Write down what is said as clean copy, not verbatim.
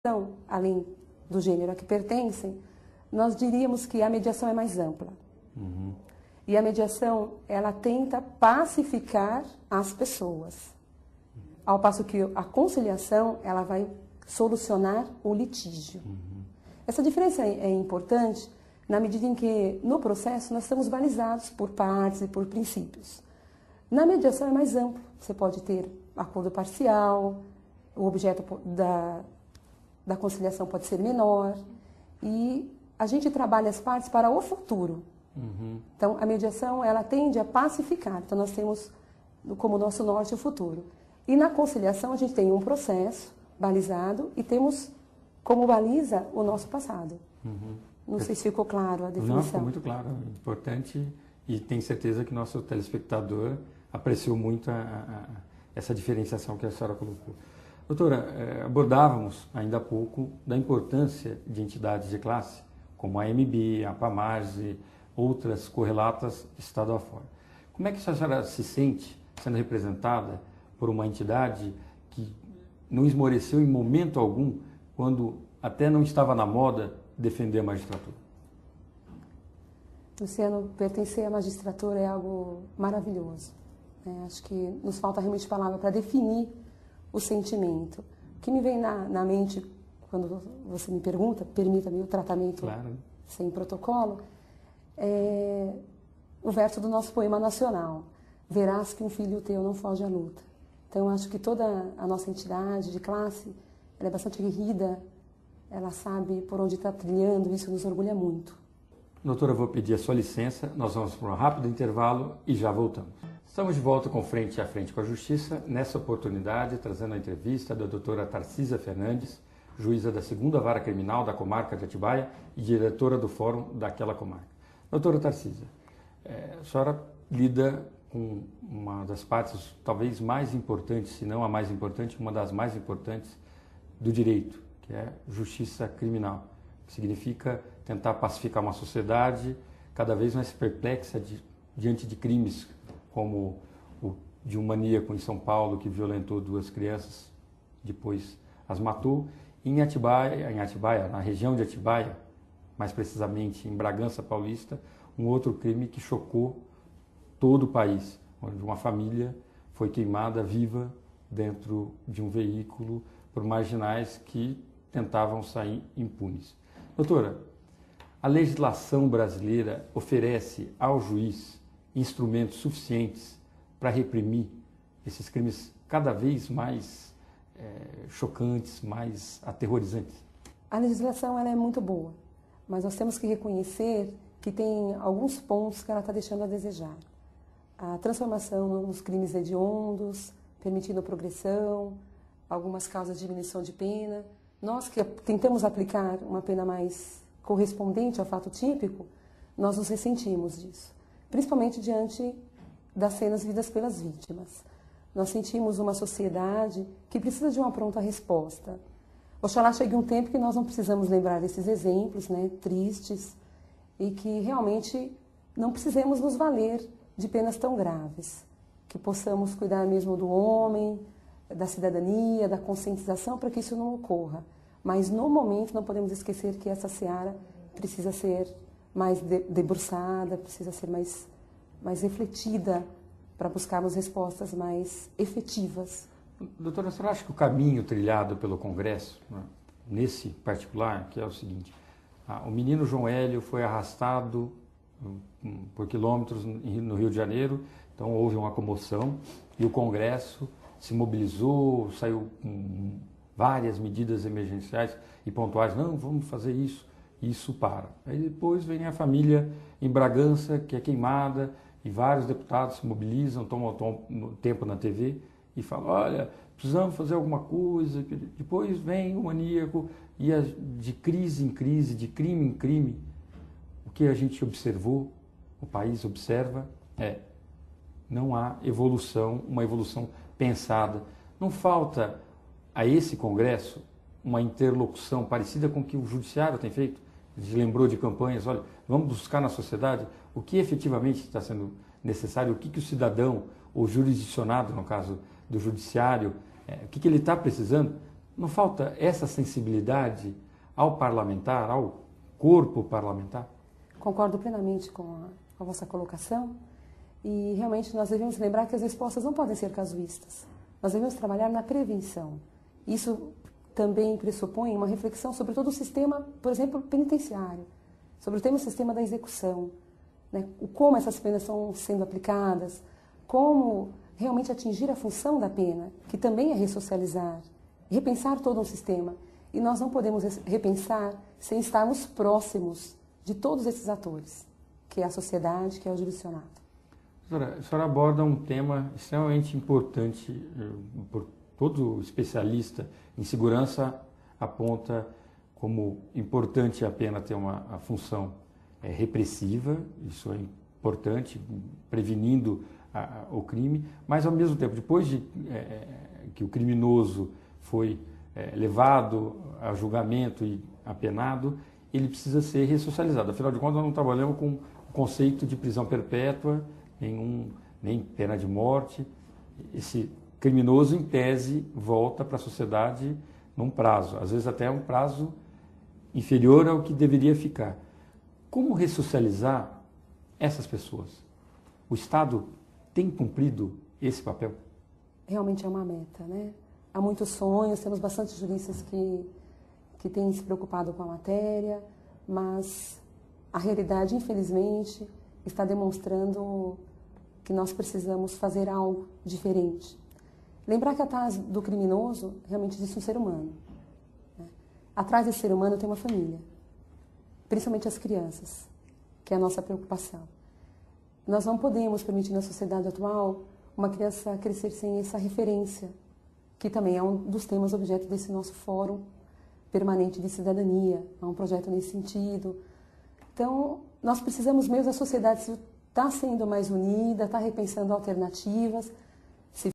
Então, além do gênero a que pertencem, nós diríamos que a mediação é mais ampla. E a mediação, ela tenta pacificar as pessoas. Ao passo que a conciliação, ela vai solucionar o litígio. Essa diferença é importante na medida em que, no processo, nós estamos balizados por partes e por princípios. Na mediação é mais amplo. Você pode ter acordo parcial, o objeto da conciliação pode ser menor, e a gente trabalha as partes para o futuro. Então, a mediação, ela tende a pacificar. Então, nós temos como nosso norte o futuro. E na conciliação, a gente tem um processo balizado e temos como baliza o nosso passado. Não sei se ficou claro a definição. Não, ficou muito claro. Importante, e tenho certeza que nosso telespectador apreciou muito essa diferenciação que a senhora colocou. Doutora, abordávamos ainda há pouco da importância de entidades de classe, como a AMB, a APAMARS, outras correlatas estado afora. Como é que a senhora se sente sendo representada por uma entidade que não esmoreceu em momento algum, quando até não estava na moda, defender a magistratura? Luciano, pertencer à magistratura é algo maravilhoso. Acho que nos falta realmente palavra para definir o sentimento. O que me vem na mente quando você me pergunta, permita-me o tratamento sem protocolo, é o verso do nosso poema nacional: verás que um filho teu não foge à luta. Então, eu acho que toda a nossa entidade de classe, ela é bastante aguerrida, ela sabe por onde está trilhando, isso nos orgulha muito. Doutora, eu vou pedir a sua licença, nós vamos para um rápido intervalo e já voltamos. Estamos de volta com Frente a Frente com a Justiça, nessa oportunidade trazendo a entrevista da doutora Tarcísia Fernandes, juíza da 2ª Vara Criminal da Comarca de Atibaia e diretora do Fórum daquela comarca. Doutora Tarcísia, a senhora lida com uma das partes talvez mais importantes, se não a mais importante, uma das mais importantes do direito, que é justiça criminal, que significa tentar pacificar uma sociedade cada vez mais perplexa diante de crimes como o de um maníaco em São Paulo que violentou 2 crianças, depois as matou. Em Atibaia, na região de Atibaia, mais precisamente em Bragança Paulista, um outro crime que chocou todo o país, onde uma família foi queimada viva dentro de um veículo por marginais que tentavam sair impunes. Doutora, a legislação brasileira oferece ao juiz instrumentos suficientes para reprimir esses crimes cada vez mais chocantes, mais aterrorizantes? A legislação, ela é muito boa, mas nós temos que reconhecer que tem alguns pontos que ela está deixando a desejar. A transformação nos crimes hediondos, permitindo a progressão, algumas causas de diminuição de pena. Nós que tentamos aplicar uma pena mais correspondente ao fato típico, nós nos ressentimos disso, principalmente diante das cenas vividas pelas vítimas. Nós sentimos uma sociedade que precisa de uma pronta resposta. Oxalá chegue um tempo que nós não precisamos lembrar desses exemplos, tristes, e que realmente não precisemos nos valer de penas tão graves, que possamos cuidar mesmo do homem, da cidadania, da conscientização, para que isso não ocorra. Mas, no momento, não podemos esquecer que essa seara precisa ser mais debruçada, precisa ser mais refletida, para buscarmos respostas mais efetivas. Doutora, a senhora acha que o caminho trilhado pelo Congresso, nesse particular, que é o seguinte: o menino João Hélio foi arrastado por quilômetros no Rio de Janeiro, então houve uma comoção e o Congresso se mobilizou, saiu com várias medidas emergenciais e pontuais: não, vamos fazer isso, e isso para. Aí depois vem a família em Bragança, que é queimada, e vários deputados se mobilizam, tomam tempo na TV e falam: olha, precisamos fazer alguma coisa. Depois vem o maníaco e de crise em crise, de crime em crime. O que a gente observou, o país observa, não há evolução, uma evolução pensada. Não falta a esse Congresso uma interlocução parecida com o que o Judiciário tem feito. A gente lembrou de campanhas: olha, vamos buscar na sociedade o que efetivamente está sendo necessário, o que o cidadão, ou jurisdicionado, no caso do Judiciário, o que ele está precisando, Não falta essa sensibilidade ao parlamentar, ao corpo parlamentar? Concordo plenamente com a vossa colocação e realmente nós devemos lembrar que as respostas não podem ser casuístas. Nós devemos trabalhar na prevenção. Isso também pressupõe uma reflexão sobre todo o sistema, por exemplo, penitenciário, sobre o tema sistema da execução, né? Como essas penas estão sendo aplicadas, como realmente atingir a função da pena, que também é ressocializar, repensar todo um sistema. E nós não podemos repensar sem estarmos próximos de todos esses atores, que é a sociedade, que é o jurisdicionado. Doutora, a senhora aborda um tema extremamente importante, por todo especialista em segurança aponta como importante a pena ter a função repressiva, isso é importante, prevenindo o crime, mas ao mesmo tempo, depois de que o criminoso foi levado a julgamento e apenado, ele precisa ser ressocializado. Afinal de contas, nós não trabalhamos com o conceito de prisão perpétua, nem pena de morte. Esse criminoso, em tese, volta para a sociedade num prazo, às vezes até um prazo inferior ao que deveria ficar. Como ressocializar essas pessoas? O Estado tem cumprido esse papel? Realmente é uma meta, né? Há muitos sonhos, temos bastante juristas que têm se preocupado com a matéria, mas a realidade, infelizmente, está demonstrando que nós precisamos fazer algo diferente. Lembrar que atrás do criminoso realmente existe um ser humano, né? Atrás desse ser humano tem uma família, principalmente as crianças, que é a nossa preocupação. Nós não podemos permitir na sociedade atual uma criança crescer sem essa referência, que também é um dos temas objeto desse nosso fórum permanente de cidadania, é um projeto nesse sentido. Então, nós precisamos mesmo, a sociedade está sendo mais unida, está repensando alternativas,